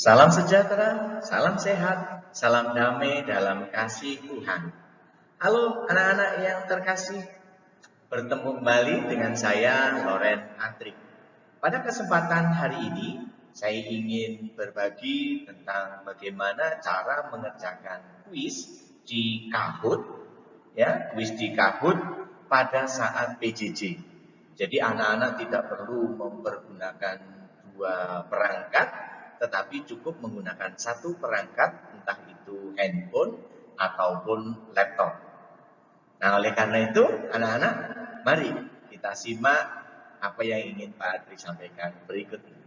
Salam sejahtera, salam sehat, salam damai dalam kasih Tuhan. Halo anak-anak yang terkasih, bertemu kembali dengan saya Loren Atrik. Pada kesempatan hari ini, saya ingin berbagi tentang bagaimana cara mengerjakan kuis di Kahoot, kuis di Kahoot pada saat PJJ. Jadi anak-anak tidak perlu mempergunakan dua perangkat, tetapi cukup menggunakan satu perangkat, entah itu handphone ataupun laptop. Nah, oleh karena itu, anak-anak, mari kita simak apa yang ingin Pak Adri sampaikan berikut ini.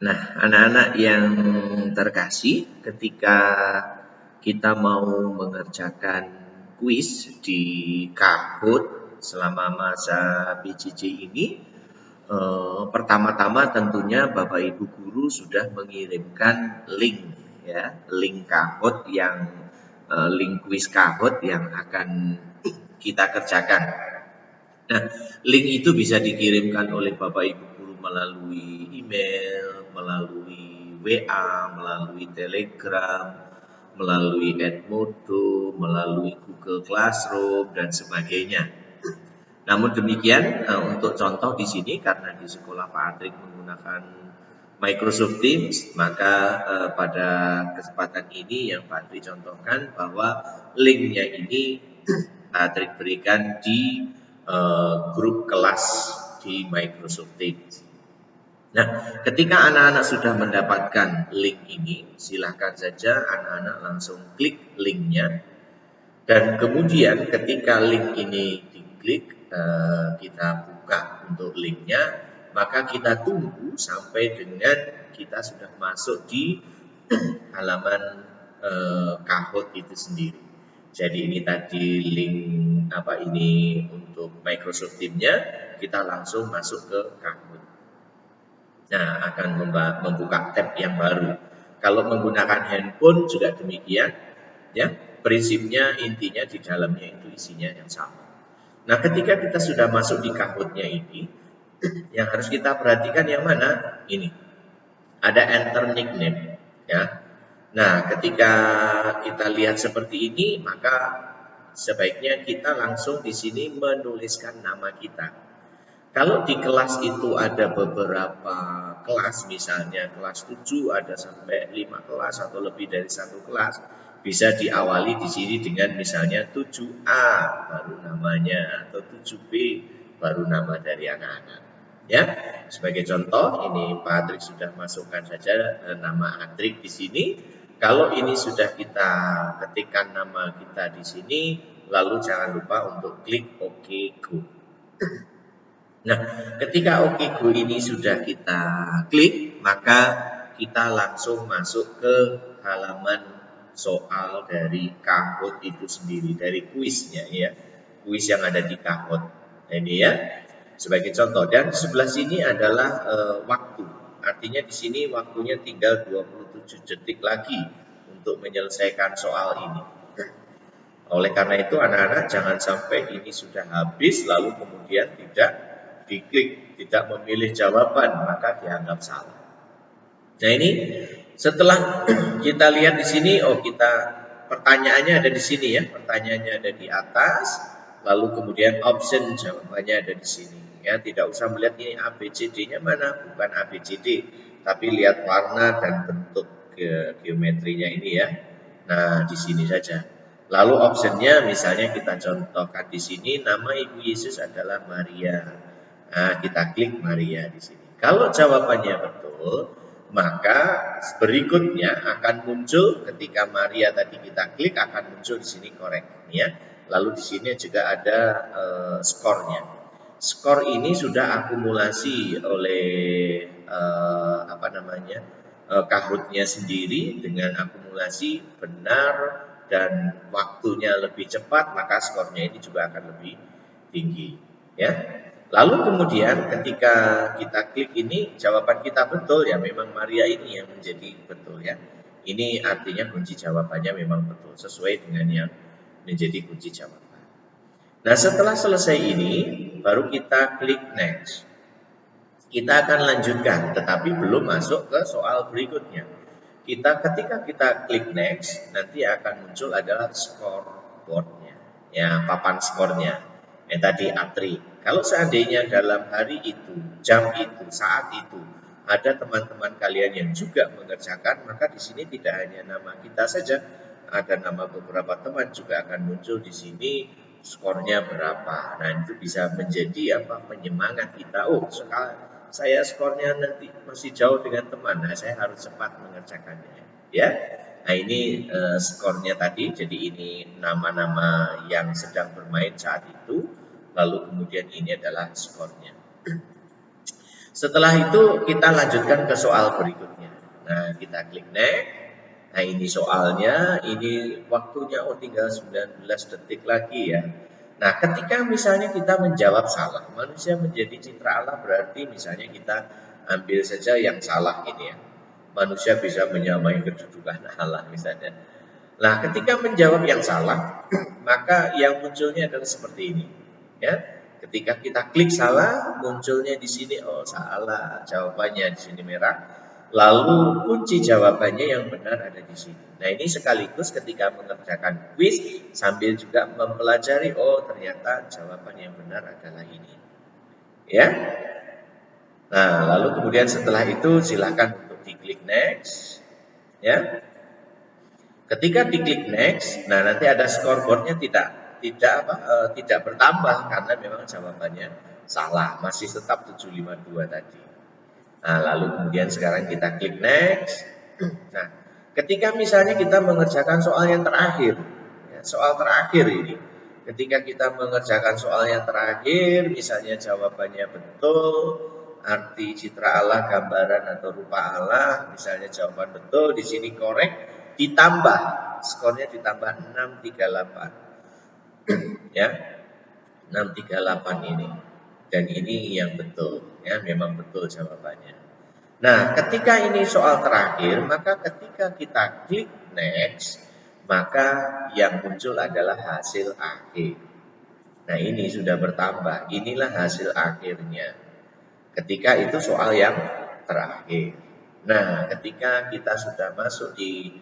Nah, anak-anak yang terkasih, ketika kita mau mengerjakan kuis di Kahoot selama masa PJJ ini, pertama-tama tentunya Bapak Ibu Guru sudah mengirimkan link Kahoot link kuis Kahoot yang akan kita kerjakan. Nah, link itu bisa dikirimkan oleh Bapak Ibu Guru melalui email, melalui WA, melalui Telegram, melalui Edmodo, melalui Google Classroom dan sebagainya. Namun demikian, untuk contoh di sini karena di sekolah Pak Adrik menggunakan Microsoft Teams, maka pada kesempatan ini yang Pak Adrik contohkan bahwa linknya ini Pak Adrik berikan di grup kelas di Microsoft Teams. Nah, ketika anak-anak sudah mendapatkan link ini, silahkan saja anak-anak langsung klik linknya. Dan kemudian ketika link ini diklik, kita buka untuk linknya, maka kita tunggu sampai dengan kita sudah masuk di halaman Kahoot itu sendiri. Jadi ini tadi link untuk Microsoft Teams-nya, kita langsung masuk ke Kahoot. Nah, akan membuka tab yang baru. Kalau menggunakan handphone juga demikian, ya. Prinsipnya intinya di dalamnya itu isinya yang sama. Nah, ketika kita sudah masuk di Kahoot-nya ini, yang harus kita perhatikan yang mana? Ini. Ada enter nickname, ya. Nah, ketika kita lihat seperti ini, maka sebaiknya kita langsung di sini menuliskan nama kita. Kalau di kelas itu ada beberapa kelas, misalnya kelas 7 ada sampai 5 kelas atau lebih dari satu kelas, bisa diawali di sini dengan misalnya 7A baru namanya atau 7B baru nama dari anak-anak. Ya, sebagai contoh ini Pak Adrik sudah masukkan saja nama Adrik di sini. Kalau ini sudah kita ketikkan nama kita di sini, lalu jangan lupa untuk klik OK Go. Nah, ketika OK Go ini sudah kita klik, maka kita langsung masuk ke halaman soal dari Kahoot itu sendiri, dari kuisnya ya. Kuis yang ada di Kahoot. Nah, ini ya. Sebagai contoh, dan sebelah sini adalah waktu. Artinya di sini waktunya tinggal 27 detik lagi untuk menyelesaikan soal ini. Oleh karena itu anak-anak jangan sampai ini sudah habis lalu kemudian tidak diklik, tidak memilih jawaban, maka dianggap salah. Nah, ini setelah kita lihat di sini, pertanyaannya ada di sini ya, pertanyaannya ada di atas, lalu kemudian option jawabannya ada di sini. Ya, tidak usah melihat ini ABCD-nya mana, bukan ABCD, tapi lihat warna dan bentuk geometrinya ini ya. Nah, di sini saja. Lalu optionnya misalnya kita contohkan di sini, nama Ibu Yesus adalah Maria. Nah, kita klik Maria di sini. Kalau jawabannya betul, maka berikutnya akan muncul ketika Maria tadi kita klik akan muncul di sini correct ya. Lalu di sini juga ada skornya. Skor ini sudah akumulasi oleh Kahoot-nya sendiri dengan akumulasi benar dan waktunya lebih cepat, maka skornya ini juga akan lebih tinggi ya. Lalu kemudian ketika kita klik ini jawaban kita betul ya, memang Maria ini yang menjadi betul ya. Ini artinya kunci jawabannya memang betul sesuai dengan yang menjadi kunci jawaban. Nah, setelah selesai ini baru kita klik next. Kita akan lanjutkan, tetapi belum masuk ke soal berikutnya. Ketika kita klik next, nanti akan muncul adalah scoreboardnya, ya papan skornya. Yang tadi A3. Kalau seandainya dalam hari itu, jam itu, saat itu ada teman-teman kalian yang juga mengerjakan, maka di sini tidak hanya nama kita saja, ada nama beberapa teman juga akan muncul di sini skornya berapa. Nah, itu bisa menjadi penyemangat kita. Oh, saya skornya nanti masih jauh dengan teman. Nah, saya harus cepat mengerjakannya. Ya. Nah, ini skornya tadi. Jadi ini nama-nama yang sedang bermain saat itu. Lalu kemudian ini adalah skornya. Setelah itu kita lanjutkan ke soal berikutnya. Nah, kita klik next. Nah, ini soalnya, ini waktunya tinggal 19 detik lagi ya. Nah, ketika misalnya kita menjawab salah, manusia menjadi citra Allah berarti misalnya kita ambil saja yang salah ini ya. Manusia bisa menyamai kedudukan Allah misalnya. Nah, ketika menjawab yang salah, maka yang munculnya adalah seperti ini. Ya, ketika kita klik salah, munculnya di sini salah jawabannya di sini merah. Lalu kunci jawabannya yang benar ada di sini. Nah, ini sekaligus ketika mengerjakan kuis sambil juga mempelajari ternyata jawaban yang benar adalah ini. Ya. Nah, lalu kemudian setelah itu silakan untuk diklik next. Ya. Ketika diklik next, nah nanti ada scoreboardnya tidak bertambah karena memang jawabannya salah, masih tetap 752 tadi. Nah, lalu kemudian sekarang kita klik next. Nah, ketika misalnya kita mengerjakan soal yang terakhir, ya, soal terakhir ini, ketika kita mengerjakan soal yang terakhir, misalnya jawabannya betul, arti citra Allah, gambaran atau rupa Allah, misalnya jawaban betul, di sini korek, ditambah, skornya ditambah 638. Ya, 638 ini. Dan ini yang betul, ya memang betul jawabannya. Nah, ketika ini soal terakhir, maka ketika kita klik next, maka yang muncul adalah hasil akhir. Nah, ini sudah bertambah. Inilah hasil akhirnya. Ketika itu soal yang terakhir. Nah, ketika kita sudah masuk di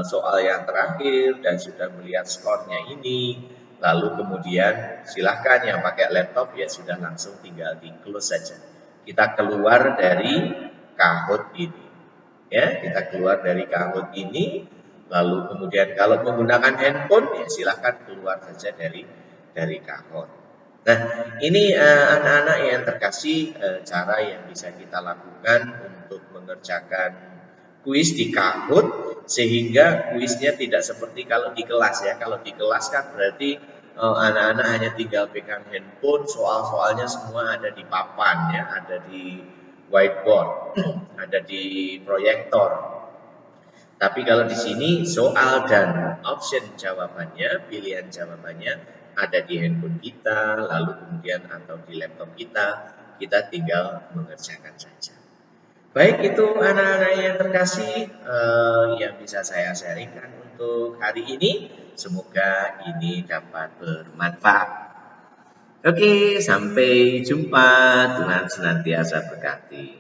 soal yang terakhir dan sudah melihat skornya ini, lalu kemudian silahkan yang pakai laptop ya sudah langsung tinggal di close saja. Kita keluar dari Kahoot ini. Ya, kita keluar dari Kahoot ini, lalu kemudian kalau menggunakan handphone ya silahkan keluar saja dari Kahoot. Nah, ini anak-anak yang terkasih, cara yang bisa kita lakukan untuk mengerjakan kuis di Kahoot sehingga kuisnya tidak seperti kalau di kelas ya. Kalau di kelas kan berarti anak-anak hanya tinggal pegang handphone, soal-soalnya semua ada di papan ya, ada di whiteboard, ada di proyektor. Tapi kalau di sini soal dan option jawabannya, pilihan jawabannya ada di handphone kita, lalu kemudian atau di laptop kita tinggal mengerjakan saja. Baik, itu anak-anak yang terkasih yang bisa saya sharingkan untuk hari ini. Semoga ini dapat bermanfaat. Oke, sampai jumpa. Tuhan senantiasa berkati.